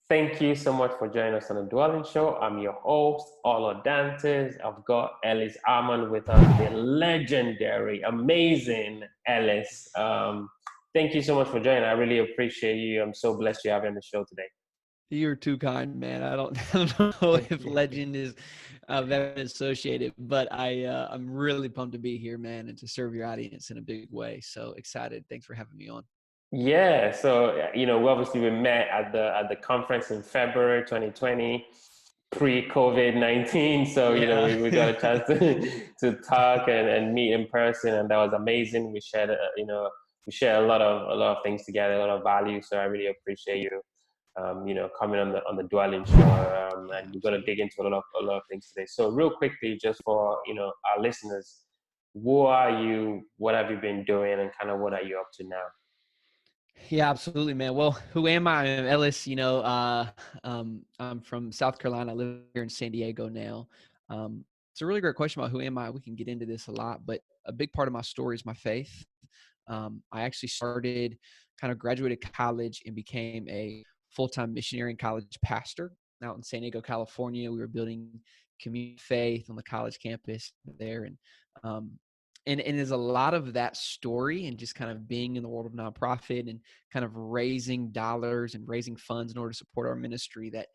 Thank you so much for joining us on the Dwelling Show. I'm your host, Olo Dantes. I've got Ellis Hammond with us, the legendary, amazing Ellis. Thank you so much for joining. I really appreciate you. I'm so blessed to have you on the show today. You're too kind, man. I don't know if legend is very associated, but I'm really pumped to be here, man, and to serve your audience in a big way. So excited. Thanks for having me on. Yeah, so we met at the conference in February 2020, pre-COVID-19. So Yeah. we got a chance to talk and meet in person, and that was amazing. We shared we share a lot of things together, a lot of value. So I really appreciate you, coming on the Dwelling Show, Yeah, and we're gonna absolutely. dig into a lot of things today. So real quickly, just for our listeners, who are you? What have you been doing, and kind of what are you up to now? Yeah, absolutely, man. Well, who am I? I'm Ellis. I'm from South Carolina. I live here in San Diego now. It's a really great question about who am I. We can get into this a lot, but a big part of my story is my faith. I actually started, kind of graduated college and became a full-time missionary and college pastor out in San Diego, California. We were building community faith on the college campus there, um, and there's a lot of that story and just kind of being in the world of nonprofit and kind of raising dollars and raising funds in order to support our ministry that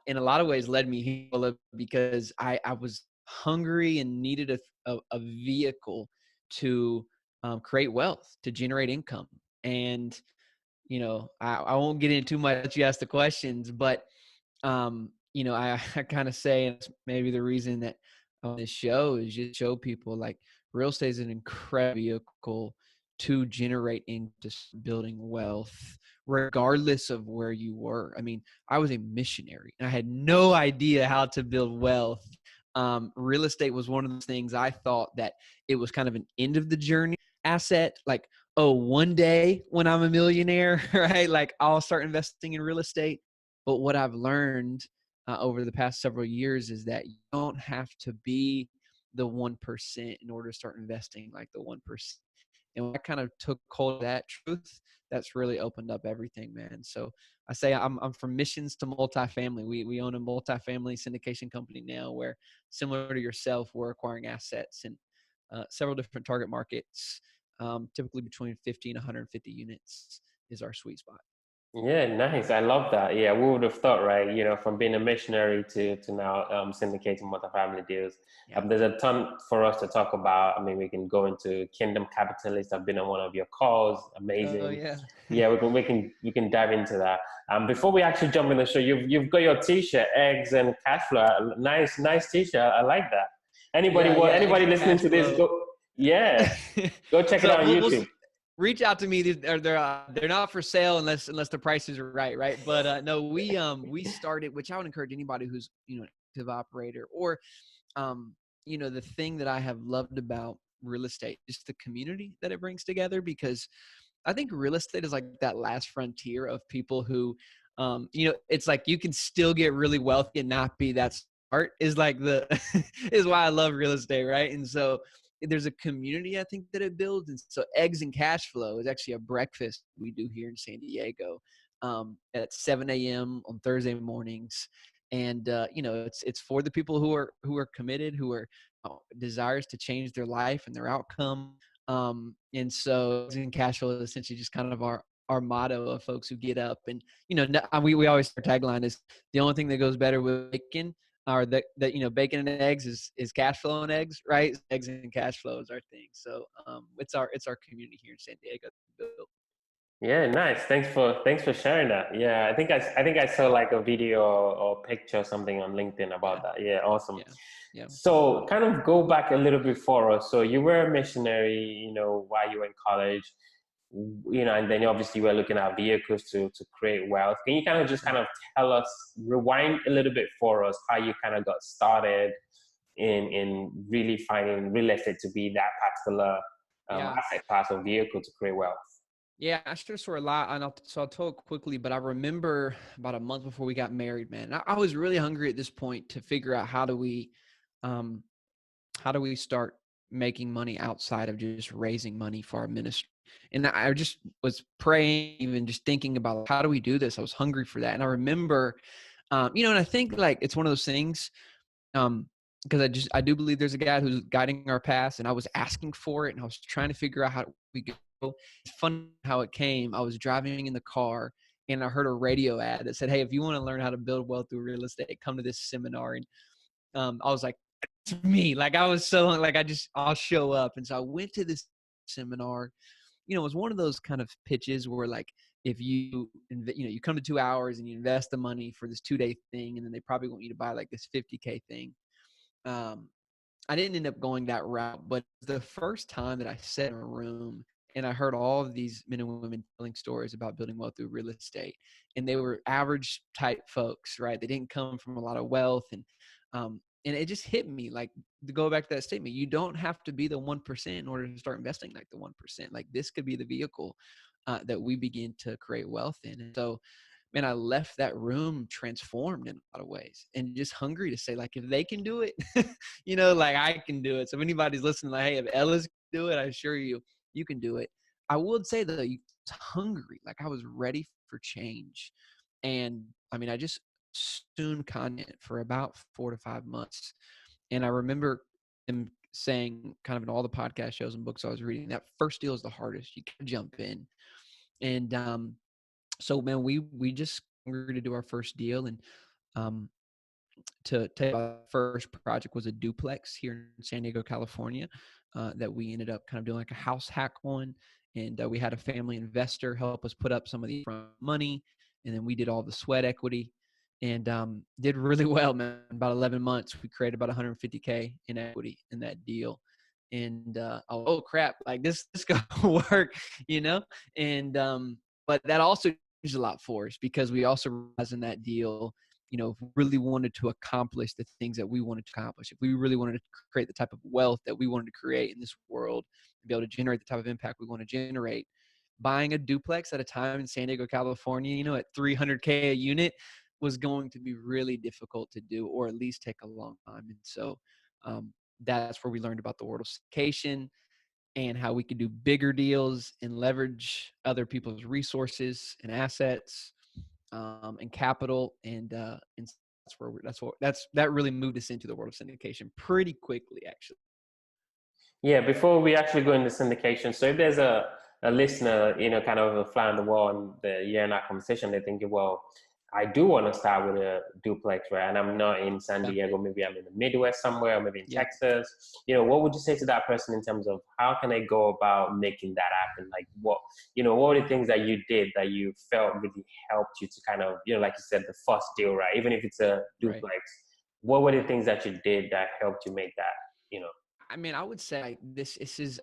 in a lot of ways led me here because I was hungry and needed a vehicle to create wealth, to generate income. And, I won't get into too much. You asked the questions, but, I kind of say, and it's maybe the reason that on this show is just show people like real estate is an incredible vehicle to generate into building wealth, regardless of where you were. I mean, I was a missionary and I had no idea how to build wealth. Real estate was one of those things I thought that it was kind of an end of the journey asset. Like, oh, one day when I'm a millionaire, right? Like I'll start investing in real estate. But what I've learned over the past several years is that you don't have to be the 1% in order to start investing like the 1%. And when I kind of took hold of that truth, that's really opened up everything, man. So I say I'm from missions to multifamily. We own a multifamily syndication company now where, similar to yourself, we're acquiring assets in several different target markets, typically between 50 and 150 units is our sweet spot. Yeah, nice. I love that. Yeah, we would have thought, right? From being a missionary to now syndicating multifamily deals. Yeah. There's a ton for us to talk about. I mean, we can go into Kingdom Capitalist. I've been on one of your calls. Oh, Amazing. yeah. Yeah, we can dive into that. Before we actually jump in the show, you've got your T-shirt, eggs and cash flow. Nice T-shirt. I like that. Yeah, Anybody exit listening cash to this, flow. yeah, go check it So out on we'll YouTube. reach out to me. They're not for sale unless the prices are right, right? But no, we started, which I would encourage anybody who's an active operator or the thing that I have loved about real estate, just the community that it brings together, because I think real estate is like that last frontier of people who, it's like you can still get really wealthy and not be that smart is like the, is why I love real estate, right? And so there's a community I think that it builds. And so Eggs and Cash Flow is actually a breakfast we do here in San Diego at 7 a.m. on Thursday mornings. And, it's for the people who are committed, who are desires to change their life and their outcome. And so in cash flow is essentially just kind of our motto of folks who get up and, we always, our tagline is the only thing that goes better with bacon or that bacon and eggs is cash flow and eggs, right? Eggs and cash flow is our thing. So it's our community here in San Diego. Yeah, nice. Thanks for sharing that. Yeah, I think I saw like a video or picture or something on LinkedIn about Yeah. that. Yeah, awesome. Yeah. Yeah. So kind of go back a little bit for us. So you were a missionary, while you were in college, and then obviously you were looking at vehicles to create wealth. Can you kind of just kind Right. of tell us, rewind a little bit for us, how you kind of got started in really finding real estate to be that particular Yeah. asset class or vehicle to create wealth? Yeah, I share story a lot, and I'll tell it quickly. But I remember about a month before we got married, man. I was really hungry at this point to figure out um, how do we start making money outside of just raising money for our ministry. And I just was praying, even just thinking about how do we do this? I was hungry for that. And I remember, and I think like it's one of those things, because I do believe there's a God who's guiding our paths, and I was asking for it, and I was trying to figure out how we go. It's funny how it came. I was driving in the car, and I heard a radio ad that said, "Hey, if you want to learn how to build wealth through real estate, come to this seminar." And I was like, "It's me!" Like I was so like I'll show up, and so I went to this seminar. It was one of those kind of pitches where like if you come to 2 hours and you invest the money for this 2-day thing, and then they probably want you to buy like this 50K thing. um, I didn't end up going that route, but the first time that I sat in a room and I heard all of these men and women telling stories about building wealth through real estate, and they were average type folks, right? They didn't come from a lot of wealth, and it just hit me like, to go back to that statement, you don't have to be the 1% in order to start investing like the 1%. Like this could be the vehicle that we begin to create wealth in. And so, man, I left that room transformed in a lot of ways, and just hungry to say, like, if they can do it, like I can do it. So if anybody's listening, like, hey, if Ellis can do it, I assure you, you can do it. I would say though, you was hungry, like I was ready for change. And I mean, I just soon content for about 4 to 5 months. And I remember him saying, kind of in all the podcast shows and books I was reading, that first deal is the hardest. You can jump in. And so man, we just were to do our first deal. And um to take our first project was a duplex here in San Diego, California, that we ended up kind of doing like a house hack on. And we had a family investor help us put up some of the front money, and then we did all the sweat equity, and did really well, man. About 11 months, we created about 150K in equity in that deal. And oh crap, like this gonna work, you know. And but that also changed a lot for us, because we also realized in that deal, if we really wanted to accomplish the things that we wanted to accomplish, if we really wanted to create the type of wealth that we wanted to create in this world, to be able to generate the type of impact we want to generate, buying a duplex at a time in San Diego, California, at 300K a unit was going to be really difficult to do, or at least take a long time. And so that's where we learned about the world of syndication and how we could do bigger deals and leverage other people's resources and assets, and capital. And that really moved us into the world of syndication pretty quickly, actually. Yeah, before we actually go into syndication, so if there's a listener, kind of a fly on the wall and the year in our conversation, they're thinking, well, I do want to start with a duplex, right? And I'm not in San Yeah. Diego, maybe I'm in the Midwest somewhere, or maybe in Yeah. Texas. What would you say to that person in terms of how can they go about making that happen? Like what were the things that you did that you felt really helped you to kind of, like you said, the first deal, right? Even if it's a duplex, Right. what were the things that you did that helped you make that? I mean, I would say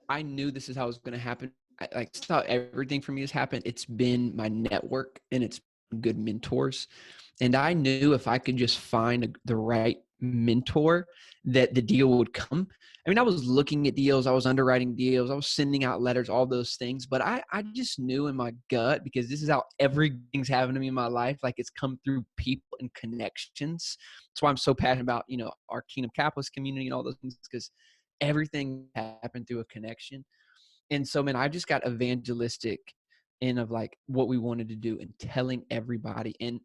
I knew this is how it was going to happen. It's how everything for me has happened. It's been my network, and it's good mentors. And I knew if I could just find the right mentor, that the deal would come. I mean, I was looking at deals, I was underwriting deals, I was sending out letters, all those things. But I just knew in my gut, because this is how everything's happened to me in my life. Like it's come through people and connections. That's why I'm so passionate about, our Kingdom Capitalist community and all those things, because everything happened through a connection. And so, man, I just got evangelistic in of like what we wanted to do and telling everybody. And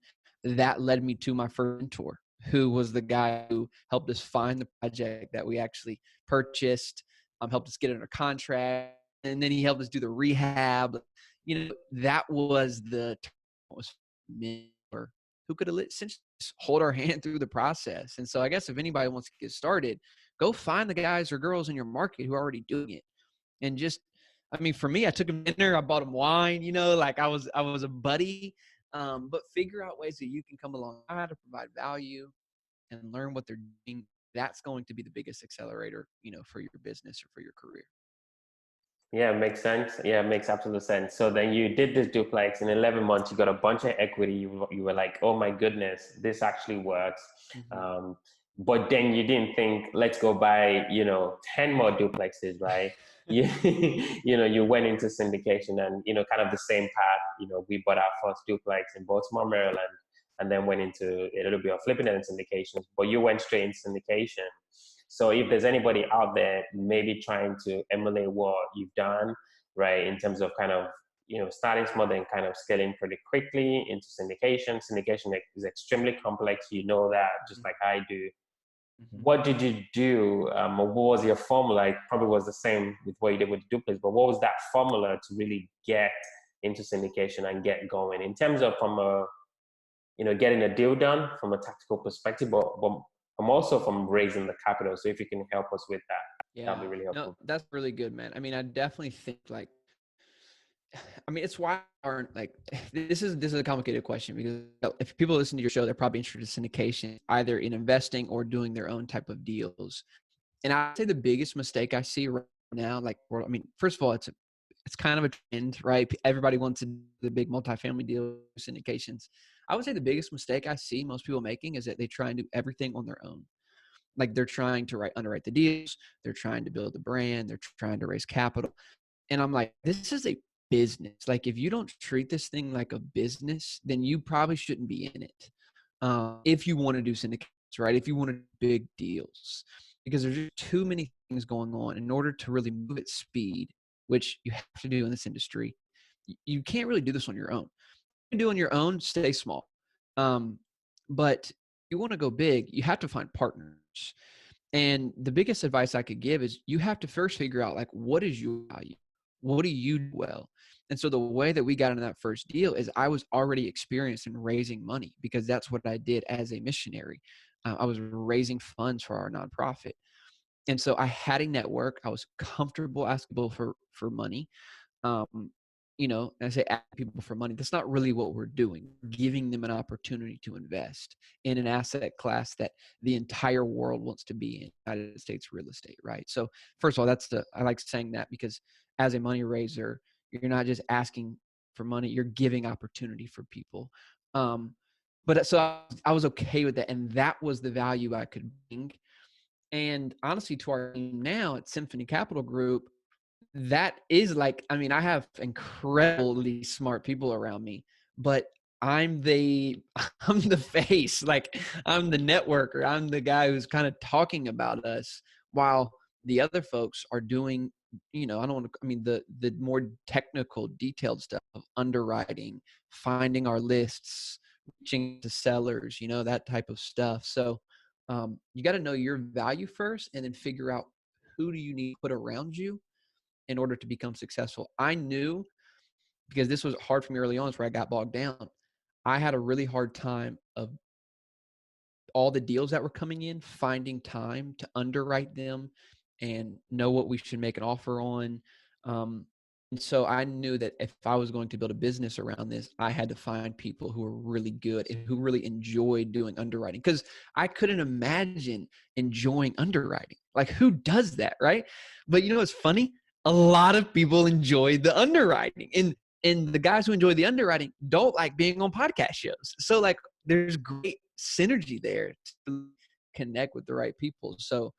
that led me to my first mentor, who was the guy who helped us find the project that we actually purchased, helped us get under contract, and then he helped us do the rehab. That was the mentor who could have essentially just hold our hand through the process. And so I guess if anybody wants to get started, go find the guys or girls in your market who are already doing it. And just, I mean, for me, I took them dinner, I bought them wine, like I was a buddy. But figure out ways that you can come along, how to provide value and learn what they're doing. That's going to be the biggest accelerator, for your business or for your career. Yeah, it makes sense. Yeah, it makes absolute sense. So then you did this duplex in 11 months, you got a bunch of equity. You were like, oh my goodness, this actually works. Mm-hmm. But then you didn't think, let's go buy, 10 more duplexes, right? You, you went into syndication and, kind of the same path. We bought our first duplex in Baltimore, Maryland, and then went into a little bit of flipping and syndications, but you went straight into syndication. So if there's anybody out there maybe trying to emulate what you've done, right? In terms of kind of, starting small then kind of scaling pretty quickly into syndication. Syndication is extremely complex. You know that just like I do. Mhm. What did you do? Or what was your formula? It probably was the same with what you did with duplex, but what was that formula to really get into syndication and get going in terms of from a, getting a deal done from a tactical perspective, but from also from raising the capital. So if you can help us with that, that'd Yeah. be really No, helpful. that's really good, man. I mean, I definitely think like, I mean, it's why aren't like this is a complicated question because if people listen to your show, they're probably interested in syndication, either in investing or doing their own type of deals. And I'd say the biggest mistake I see right now, like, I mean, first of all, it's kind of a trend, right? Everybody wants to do the big multifamily deal syndications. I would say the biggest mistake I see most people making is that they try and do everything on their own. Like they're trying to underwrite the deals, they're trying to build the brand, they're trying to raise capital. And I'm like, this is a business. Like, if you don't treat this thing like a business, then you probably shouldn't be in it. If you want to do syndicates, right? If you want to do big deals, because there's just too many things going on in order to really move at speed, which you have to do in this industry. You can't really do this on your own. You can do on your own, stay small. Um, but you want to go big, you have to find partners. And the biggest advice I could give is you have to first figure out like what is your value? What do you do well? And so the way that we got into that first deal is I was already experienced in raising money because that's what I did as a missionary. I was raising funds for our nonprofit. And so I had a network. I was comfortable asking people for money. um, and I say asking people for money. That's not really what we're doing. We're giving them an opportunity to invest in an asset class that the entire world wants to be in, United States real estate, right? So first of all, I like saying that because as a money raiser, you're not just asking for money, you're giving opportunity for people. Um, but so I was okay with that. And that was the value I could bring. And honestly, to our team now at Symphony Capital Group, that is like, I mean, I have incredibly smart people around me, but I'm the I'm the face, like I'm the networker. I'm the guy who's kind of talking about us while the other folks are doing, I don't want to, I mean, the more technical, detailed stuff of underwriting, finding our lists, reaching to sellers, that type of stuff. So you got to know your value first and then figure out who do you need to put around you in order to become successful. I knew, because this was hard for me early on, is where I got bogged down. I had a really hard time of all the deals that were coming in, finding time to underwrite them and know what we should make an offer on. And so I knew that if I was going to build a business around this, I had to find people who were really good and who really enjoyed doing underwriting, because I couldn't imagine enjoying underwriting. Like, who does that, right? But what's funny? A lot of people enjoy the underwriting, and the guys who enjoy the underwriting don't like being on podcast shows. So like there's great synergy there to connect with the right people. So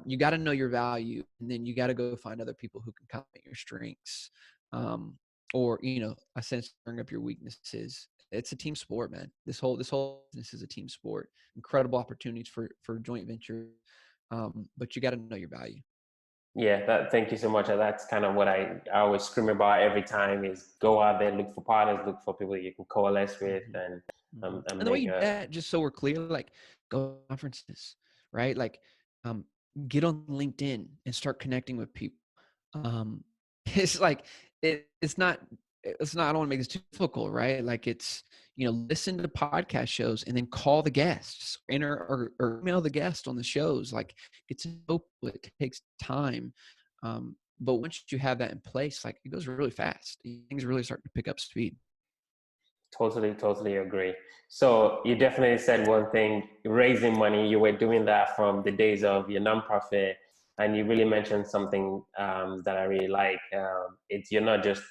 you got to know your value, and then you got to go find other people who can complement your strengths. Or I sense bring up your weaknesses. It's a team sport, man. This whole business is a team sport. Incredible opportunities for joint venture, but you got to know your value. Yeah, thank you so much. And that's kind of what I always scream about every time is go out there, look for partners, look for people you can coalesce with Mhm. and and And the way make you do a that, just so we're clear, like go to conferences, right? Like um, get on LinkedIn and start connecting with people. Um, it's like it's not. I don't want to make this too difficult, right? Like it's listen to podcast shows and then call the guests, or email the guest on the shows. Like it's simple, it takes time. But once you have that in place, like it goes really fast. Things really start to pick up speed. totally agree. So you definitely said one thing, raising money. You were doing that from the days of your nonprofit, and you really mentioned something that I really like. It's you're not just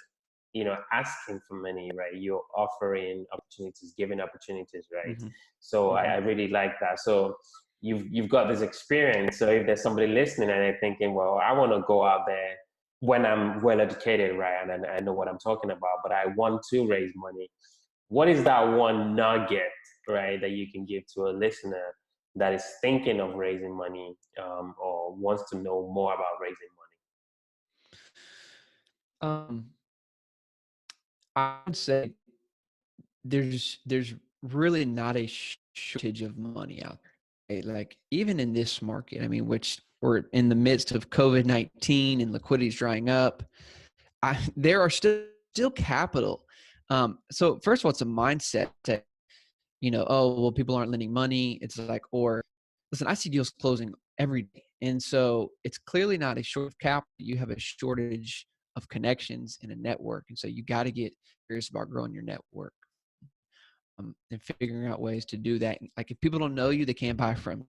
asking for money, right? You're offering opportunities, giving opportunities, right? Mm-hmm. So I Mm-hmm. really like that. So you've got this experience. So if there's somebody listening and they're thinking, well, I want to go out there when I'm well educated, right, and I know what I'm talking about, but I want to raise money. What is that one nugget, right, that you can give to a listener that is thinking of raising money or wants to know more about raising money? Um, I would say there's really not a shortage of money out there. Right? Like even in this market, I mean, which we're in the midst of COVID-19 and liquidity is drying up, there are still capital. So first of all, it's a mindset that, oh, well, people aren't lending money. It's like, or listen, I see deals closing every day. And so it's clearly not a short of capital. You have a shortage of connections in a network. And so you got to get serious about growing your network, and figuring out ways to do that. Like if people don't know you, they can't buy from your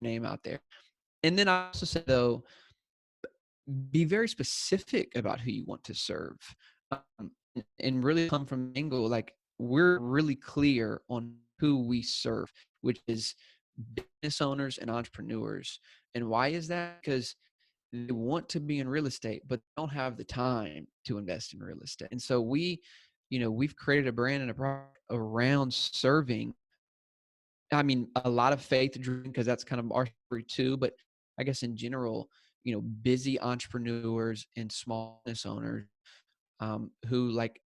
name out there. And then I also say though, be very specific about who you want to serve, and really come from an angle like we're really clear on who we serve, which is business owners and entrepreneurs. And why is that? Because they want to be in real estate, but don't have the time to invest in real estate. And so we've created a brand and a product around serving. I mean, a lot of faith driven because that's kind of our story too. But I guess in general, busy entrepreneurs and small business owners, who like,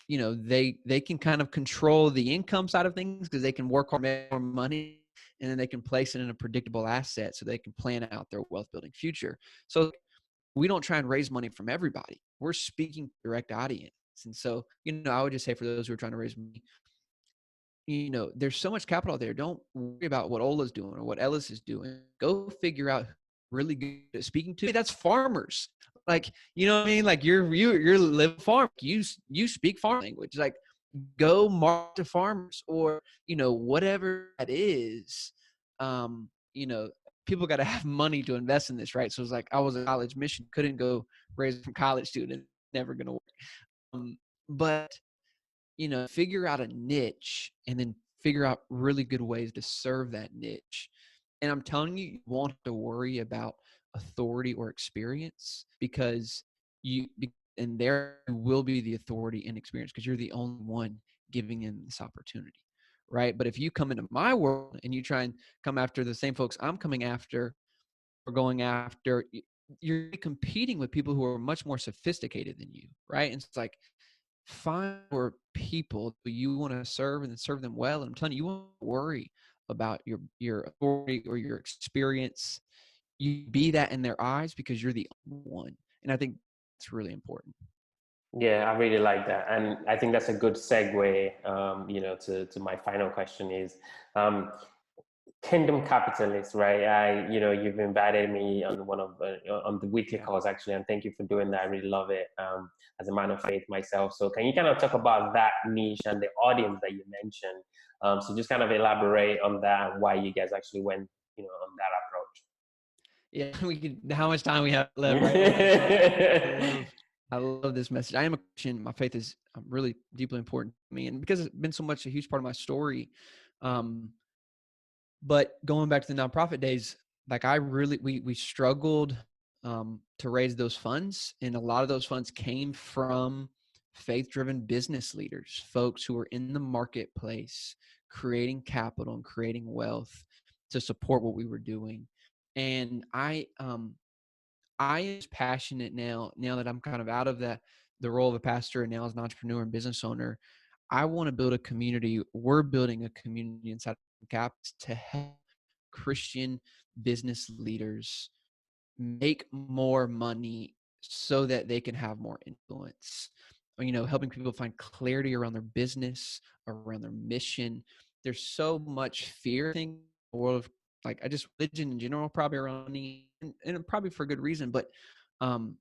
they can kind of control the income side of things because they can work hard, make more money, and then they can place it in a predictable asset so they can plan out their wealth building future. So we don't try and raise money from everybody. We're speaking to direct audience. And so, I would just say for those who are trying to raise money, there's so much capital out there. Don't worry about what Ola's doing or what Ellis is doing. Go figure out who really good at speaking to. That's farmers. Like, you know what I mean? Like you're live farm. You speak farm language. Like go market to farmers or, whatever that is. Um, you know, people got to have money to invest in this, right? So it's like I was a college mission, couldn't go raise from college student, never gonna work. But figure out a niche and then figure out really good ways to serve that niche. And I'm telling you, you won't have to worry about authority or experience because and there will be the authority and experience because you're the only one giving them this opportunity. Right. But if you come into my world and you try and come after the same folks I'm coming after or going after, you're competing with people who are much more sophisticated than you. Right. And it's like, find your people who you want to serve and serve them well. And I'm telling you, you won't worry about your authority or your experience. You be that in their eyes because you're the only one. And I think it's really important. Yeah, I really like that, and I think that's a good segue. To my final question is, um, Kingdom Capitalist, right? You've invited me on one of on the weekly Yeah. calls actually, and thank you for doing that. I really love it. As a man of faith myself, so can you kind of talk about that niche and the audience that you mentioned? So just kind of elaborate on that and why you guys actually went, on that Yeah. How much time we have left, right? I approach. love, I love this message. I am a Christian. My faith is really deeply important to me. And because it's been so much a huge part of my story, um, but going back to the nonprofit days, like we struggled to raise those funds, and a lot of those funds came from faith-driven business leaders, folks who were in the marketplace, creating capital and creating wealth to support what we were doing. And I am passionate now that I'm kind of out of the role of a pastor and now as an entrepreneur and business owner. I want to build a community. We're building a community inside of Caps to help Christian business leaders make more money so that they can have more influence. Helping people find clarity around their business, around their mission. There's so much fear in the world of I just religion in general, probably around money, and probably for good reason. But um,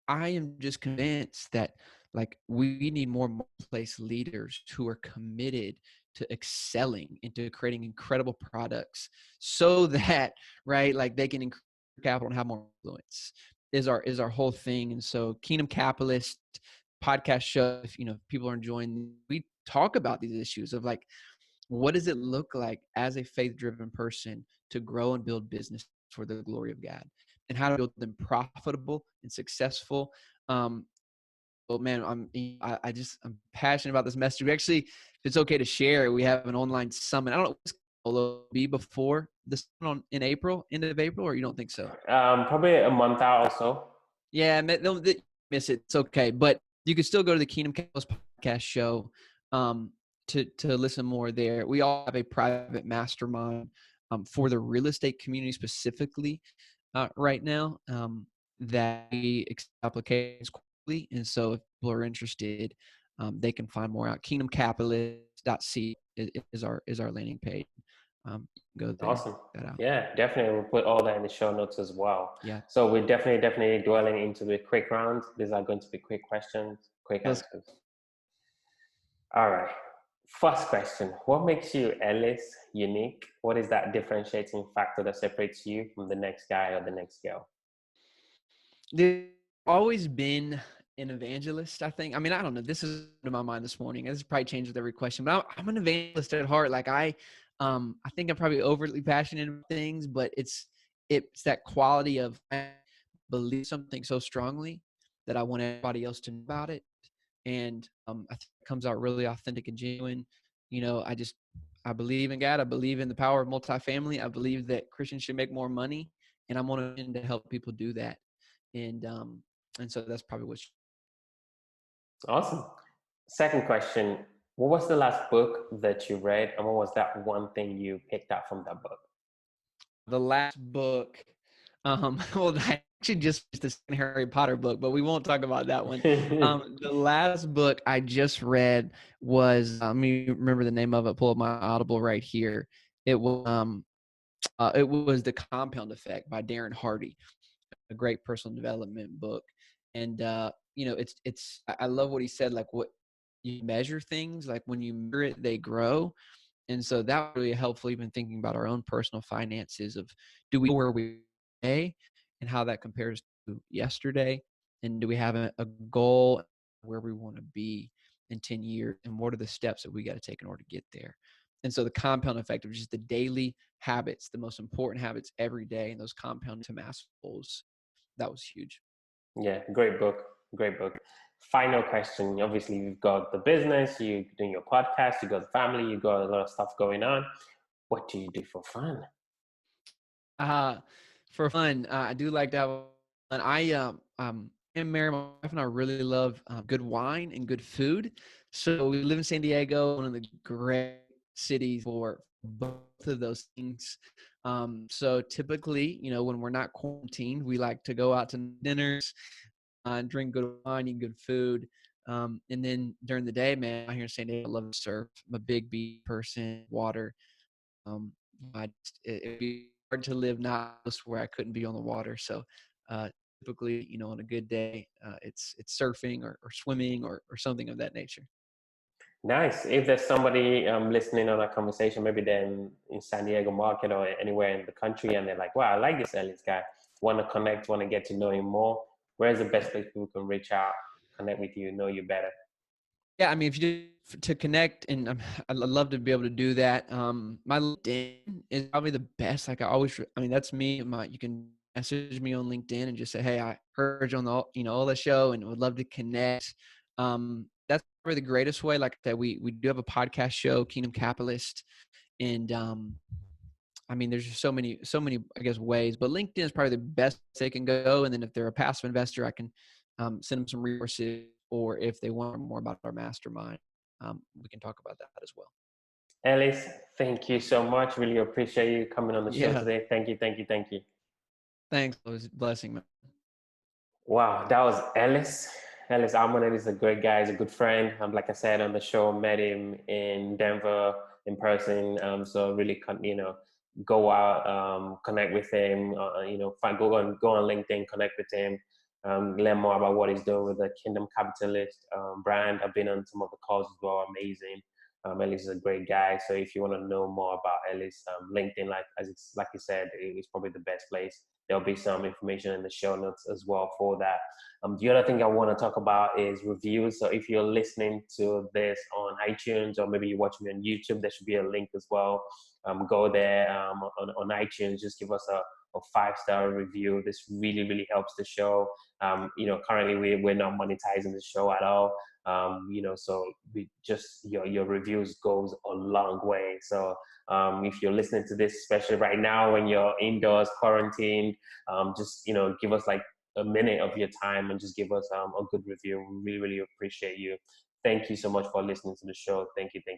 I am just convinced that we need more marketplace leaders who are committed to excelling into creating incredible products so that they can increase capital and have more influence is our whole thing. And so Kingdom Capitalist podcast show, if people are enjoying, we talk about these issues of what does it look like as a faith-driven person to grow and build business for the glory of God, and how to build them profitable and successful. Well, man, I'm passionate about this message. We actually, if it's okay to share, we have an online summit. I don't know if will be before this in April, end of April, or you don't think so? Probably a month out or so. Yeah, miss it, it's okay. But you can still go to the Kingdom Capitalist podcast show to listen more there. We all have a private mastermind for the real estate community specifically right now that we accept applications quickly. And so if people are interested, they can find more out. Kingdomcapitalist.c is our landing page. You can go there, Awesome. check that out. Yeah, definitely. We'll put all that in the show notes as well. Yeah. So we're definitely dwelling into the quick round. These are going to be quick questions, quick Let's answers. All right. First question. What makes you, Ellis, unique? What is that differentiating factor that separates you from the next guy or the next girl? There's always been an evangelist, I think. I mean, I don't know. This is in my mind this morning. This is probably changed with every question, but I'm an evangelist at heart. Like I think I'm probably overly passionate about things, but it's that quality of I believe something so strongly that I want everybody else to know about it. And I think it comes out really authentic and genuine. You know, I believe in God. I believe in the power of multifamily. I believe that Christians should make more money, and I'm on a mission to help people do that. And so that's probably what. Awesome. Second question. What was the last book that you read, and what was that one thing you picked up from that book? The last book, well, I actually just finished the second Harry Potter book, but we won't talk about that one. The last book I just read was, let me remember the name of it, pull up my Audible right here. It was The Compound Effect by Darren Hardy, a great personal development book. And, you know, I love what he said, like what you measure things, like when you measure it, they grow. And so that was really helpful, even thinking about our own personal finances of do we know where we are today and how that compares to yesterday? And do we have a goal where we want to be in 10 years? And what are the steps that we got to take in order to get there? And so the compound effect of just the daily habits, the most important habits every day, and those compound to mass goals, that was huge. Yeah, great book. Great book. Final question. Obviously, you've got the business, you're doing your podcast, you got the family, you got a lot of stuff going on. What do you do for fun? Uh, for fun, I do like to have fun. Am married. My wife and I really love good wine and good food. So we live in San Diego, one of the great cities for both of those things. So typically, you know, when we're not quarantined, we like to go out to dinners, drink good wine, eat good food. And then during the day, man, out here in San Diego, I love to surf. I'm a big beach person, water. Um, it'd be hard to live now where I couldn't be on the water. So typically, you know, on a good day, it's surfing or swimming or something of that nature. Nice. If there's somebody listening on our conversation, maybe they're in San Diego market or anywhere in the country, and they're like, wow, I like this Ellis guy, want to connect, want to get to know him more, where's the best place people can reach out, connect with you, know you better? Yeah, I mean, if you to connect, and I'd love to be able to do that. My LinkedIn is probably the best. Like I mean, that's me. You can message me on LinkedIn and just say, "Hey, I heard you on the all the show, and would love to connect." That's probably the greatest way. Like that, we do have a podcast show, Kingdom Capitalist, and I mean, there's just so many, I guess, ways. But LinkedIn is probably the best they can go. And then if they're a passive investor, I can send them some resources, or if they want more about our mastermind, we can talk about that as well. Ellis, thank you so much. Really appreciate you coming on the show Yeah. today. Thank you, thank you, thank you. Thanks. It was a blessing, man. Wow, that was Ellis. Ellis Hammond is a great guy. He's a good friend. Like I said on the show, met him in Denver in person. So really, go out, connect with him. Go on LinkedIn, connect with him, learn more about what he's doing with the Kingdom Capitalist brand. I've been on some of the calls as well. Amazing. Ellis is a great guy. So if you want to know more about Ellis, LinkedIn, like you said, is probably the best place. There'll be some information in the show notes as well for that. The other thing I want to talk about is reviews. So if you're listening to this on iTunes or maybe you're watching me on YouTube, there should be a link as well. Go there on iTunes, just give us a 5-star review. This really, really helps the show. Currently we're not monetizing the show at all. So we just your reviews goes a long way. So if you're listening to this, especially right now when you're indoors quarantined, just give us like a minute of your time and just give us a good review. We really, really appreciate you. Thank you so much for listening to the show. Thank you. Thank you.